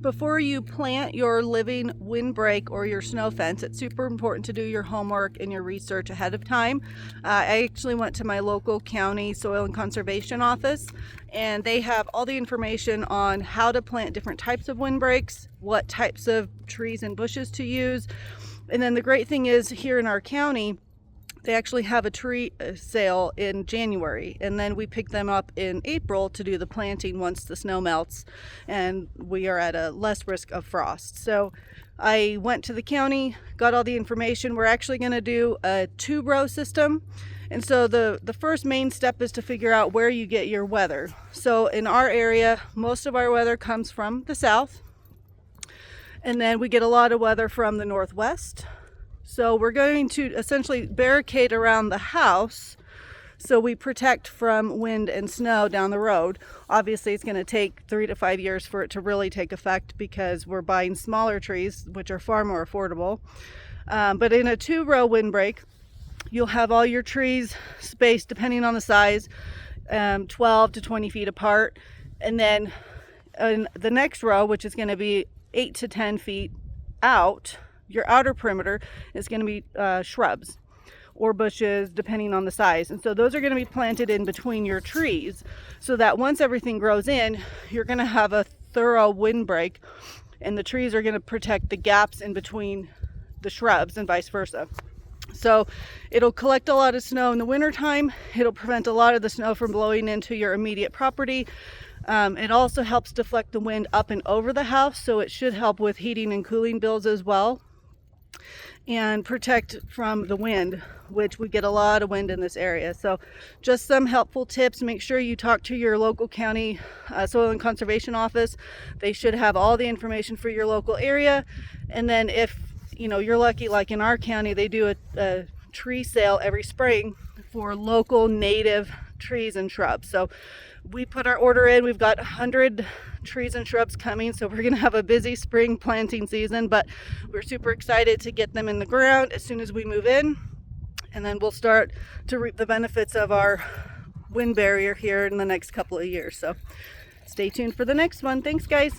Before you plant your living windbreak or your snow fence, it's super important to do your homework and your research ahead of time. I actually went to my local county soil and conservation office, and they have all the information on how to plant different types of windbreaks, what types of trees and bushes to use. And then the great thing is, here in our county, they actually have a tree sale in January, and then we pick them up in April to do the planting once the snow melts and we are at a less risk of frost. So I went to the county, got all the information. We're actually going to do a 2-row system. And so the first main step is to figure out where you get your weather. So in our area, most of our weather comes from the south, and then we get a lot of weather from the northwest. So we're going to essentially barricade around the house so we protect from wind and snow down the road. Obviously, it's going to take 3 to 5 years for it to really take effect because we're buying smaller trees, which are far more affordable. But in a 2-row windbreak, you'll have all your trees spaced, depending on the size, 12 to 20 feet apart. And then in the next row, which is going to be 8 to 10 feet out, your outer perimeter is going to be shrubs or bushes, depending on the size. And so those are going to be planted in between your trees, so that once everything grows in, you're going to have a thorough windbreak, and the trees are going to protect the gaps in between the shrubs and vice versa. So it'll collect a lot of snow in the wintertime. It'll prevent a lot of the snow from blowing into your immediate property. It also helps deflect the wind up and over the house, so it should help with heating and cooling bills as well, and protect from the wind, which we get a lot of wind in this area. So just some helpful tips. Make sure you talk to your local county soil and conservation office. They should have all the information for your local area. And then if you're lucky, like in our county, they do a tree sale every spring for local native trees and shrubs. So we put our order in. We've got 100 trees and shrubs coming, so we're going to have a busy spring planting season, but we're super excited to get them in the ground as soon as we move in, and then we'll start to reap the benefits of our wind barrier here in the next couple of years. So stay tuned for the next one. Thanks, guys.